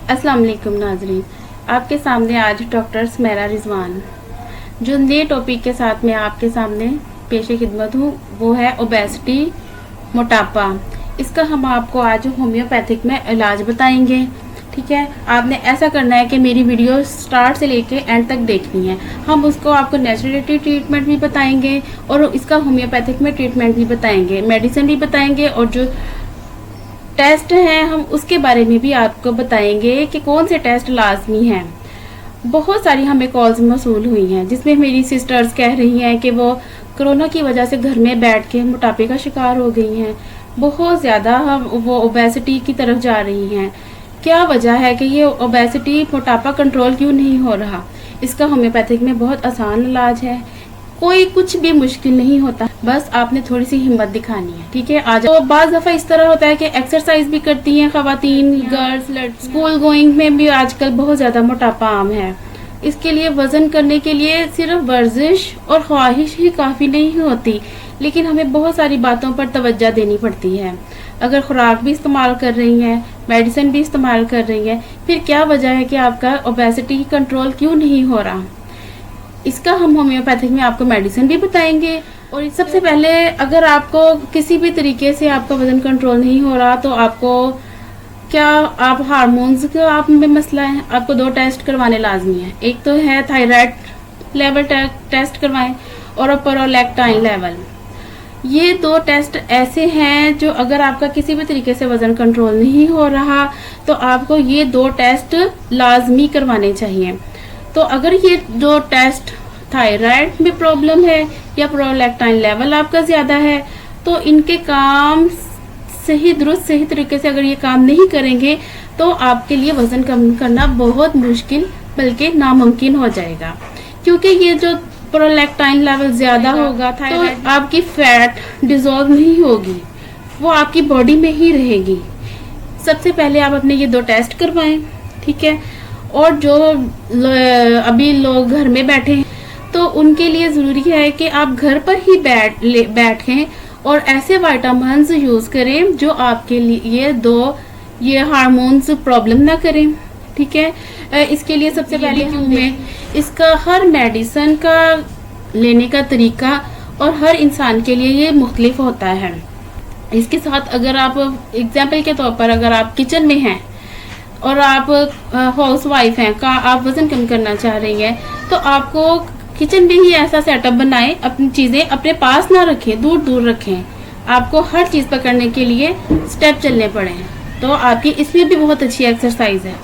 अस्सलाम वालेकुम नाजरीन, आपके सामने आज डॉक्टर स्मेरा रिजवान जो नए टॉपिक के साथ मैं आपके सामने पेशे खिदमत हूँ वो है ओबेसिटी, मोटापा। इसका हम आपको आज होम्योपैथिक में इलाज बताएंगे। ठीक है, आपने ऐसा करना है कि मेरी वीडियो स्टार्ट से लेके एंड तक देखनी है। हम उसको आपको नेचुरलिटी ट्रीटमेंट भी बताएंगे और इसका होम्योपैथिक में ट्रीटमेंट भी बताएंगे, मेडिसिन भी बताएंगे और जो टेस्ट हैं हम उसके बारे में भी आपको बताएंगे कि कौन से टेस्ट लाजमी हैं। बहुत सारी हमें कॉल्स मौसूल हुई हैं जिसमें मेरी सिस्टर्स कह रही हैं कि वो कोरोना की वजह से घर में बैठ के मोटापे का शिकार हो गई हैं, बहुत ज़्यादा वो ओबेसिटी की तरफ जा रही हैं। क्या वजह है कि ये ओबेसिटी, मोटापा कंट्रोल क्यों नहीं हो रहा? इसका होम्योपैथिक में बहुत आसान इलाज है, कोई कुछ भी मुश्किल नहीं होता, बस आपने थोड़ी सी हिम्मत दिखानी है। ठीक है, आज तो बाज़ दफ़ा इस तरह होता है कि एक्सरसाइज भी करती हैं ख़वातीन, गर्ल्स, स्कूल गोइंग में भी आजकल बहुत ज़्यादा मोटापा आम है। इसके लिए वज़न करने के लिए सिर्फ वर्जिश और ख्वाहिश ही काफ़ी नहीं होती, लेकिन हमें बहुत सारी बातों पर तवज्जो देनी पड़ती है। अगर खुराक भी इस्तेमाल कर रही हैं, मेडिसिन भी इस्तेमाल कर रही हैं, फिर क्या वजह है कि आपका ओबेसिटी कंट्रोल क्यों नहीं हो रहा? इसका हम होम्योपैथिक में आपको मेडिसिन भी बताएंगे। और सबसे पहले अगर आपको किसी भी तरीके से आपका वज़न कंट्रोल नहीं हो रहा तो आपको क्या आप हार्मोन्स का आप में मसला है, आपको 2 टेस्ट करवाने लाजमी है। एक तो है थायराइड लेवल टेस्ट करवाएं और प्रोलैक्टाइन लेवल। ये 2 टेस्ट ऐसे हैं जो अगर आपका किसी भी तरीके से वज़न कंट्रोल नहीं हो रहा तो आपको ये 2 टेस्ट लाजमी करवाने चाहिए। तो अगर ये 2 टेस्ट थायराइड में प्रॉब्लम है या प्रोलैक्टाइन लेवल आपका ज़्यादा है तो इनके काम सही तरीके से अगर ये काम नहीं करेंगे तो आपके लिए वज़न कम करना बहुत मुश्किल बल्कि नामुमकिन हो जाएगा, क्योंकि ये जो प्रोलैक्टाइन लेवल ज़्यादा होगा तो आपकी फैट डिज़ोल्व नहीं होगी, वो आपकी बॉडी में ही रहेगी। सबसे पहले आप अपने ये 2 टेस्ट करवाएं। ठीक है, और जो अभी लोग घर में बैठे हैं तो उनके लिए ज़रूरी है कि आप घर पर ही बैठें और ऐसे विटामिन्स यूज़ करें जो आपके लिए ये हार्मोन्स प्रॉब्लम ना करें। ठीक है, इसके लिए सबसे पहले हमें इसका हर मेडिसिन का लेने का तरीका और हर इंसान के लिए ये मुख्तलिफ होता है। इसके साथ अगर आप एग्जाम्पल के तौर पर अगर आप किचन में हैं और आप हाउस वाइफ हैं का आप वज़न कम करना चाह रही हैं तो आपको किचन में ही ऐसा सेटअप बनाएं, अपनी चीज़ें अपने पास ना रखें, दूर दूर रखें। आपको हर चीज़ पकड़ने के लिए स्टेप चलने पड़े तो आपकी इसमें भी बहुत अच्छी एक्सरसाइज है।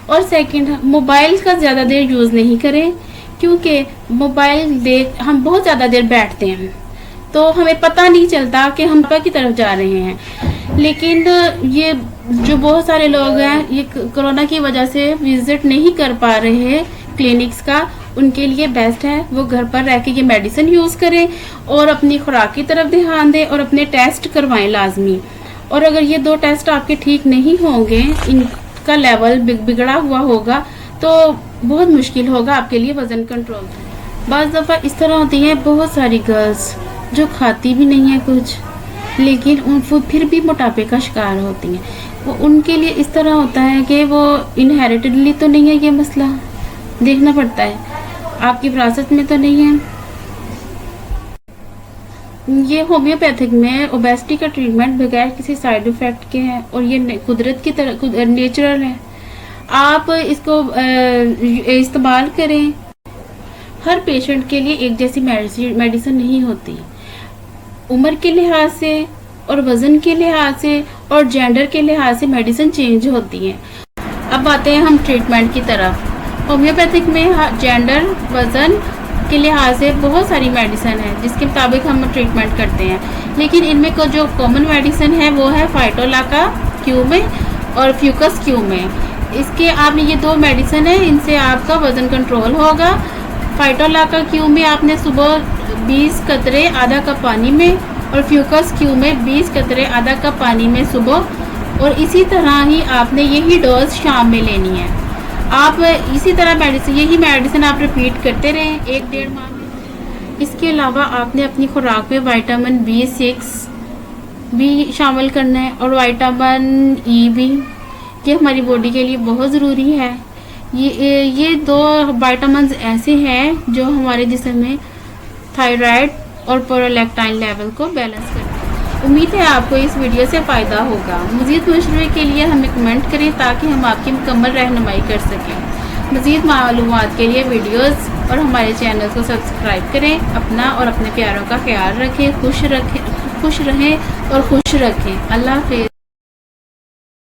और सेकंड, मोबाइल का ज़्यादा देर यूज़ नहीं करें, क्योंकि मोबाइल हम बहुत ज़्यादा देर बैठते हैं तो हमें पता नहीं चलता कि हम की तरफ जा रहे हैं। लेकिन ये जो बहुत सारे लोग हैं ये कोरोना की वजह से विजिट नहीं कर पा रहे हैं क्लिनिक्स का, उनके लिए बेस्ट है वो घर पर रह के ये मेडिसिन यूज़ करें और अपनी खुराक की तरफ ध्यान दें और अपने टेस्ट करवाएं लाजमी। और अगर ये 2 टेस्ट आपके ठीक नहीं होंगे, इनका लेवल बिगड़ा हुआ होगा तो बहुत मुश्किल होगा आपके लिए वज़न कंट्रोल। बाज़ दफ़ा इस तरह होती हैं बहुत सारी गर्ल्स जो खाती भी नहीं है कुछ, लेकिन उन फिर भी मोटापे का शिकार होती हैं। वो उनके लिए इस तरह होता है कि वो इनहेरिटेडली तो नहीं है, ये मसला देखना पड़ता है, आपकी विरासत में तो नहीं है। ये होम्योपैथिक में ओबेसिटी का ट्रीटमेंट बगैर किसी साइड इफ़ेक्ट के है और ये कुदरत की तरह नेचुरल है। आप इसको इस्तेमाल करें। हर पेशेंट के लिए एक जैसी मेडिसिन नहीं होती, उम्र के लिहाज से और वज़न के लिहाज से और जेंडर के लिहाज से मेडिसिन चेंज होती हैं। अब आते हैं हम ट्रीटमेंट की तरफ। होम्योपैथिक में जेंडर, वज़न के लिहाज से बहुत सारी मेडिसिन है जिसके मुताबिक हम ट्रीटमेंट करते हैं, लेकिन इनमें को जो कॉमन मेडिसिन है वो है फाइटोलाका क्यू में और फ्यूकस क्यू में। इसके आप ये 2 मेडिसिन है, इनसे आपका वज़न कंट्रोल होगा। फाइटोलाका क्यू में आपने सुबह 20 कतरे आधा कप पानी में और फ्यूकस क्यू में 20 कतरे आधा कप पानी में सुबह, और इसी तरह ही आपने यही डोज शाम में लेनी है। आप इसी तरह यही मेडिसिन आप रिपीट करते रहें 1-1.5 माह में। इसके अलावा आपने अपनी खुराक में विटामिन B6 भी शामिल करना है और विटामिन E भी। ये हमारी बॉडी के लिए बहुत ज़रूरी है। ये 2 विटामिन्स ऐसे हैं जो हमारे जिस्म में थायराइड और प्रोलैक्टिन लेवल को बैलेंस करते हैं। उम्मीद है आपको इस वीडियो से फ़ायदा होगा। मज़ीद मशवरे के लिए हमें कमेंट करें ताकि हम आपकी मुकम्मल रहनुमाई कर सकें। मज़ीद मालूमात के लिए वीडियोस और हमारे चैनल को सब्सक्राइब करें। अपना और अपने प्यारों का ख्याल रखें, खुश रहें और खुश रखें। अल्लाह हाफ़िज़।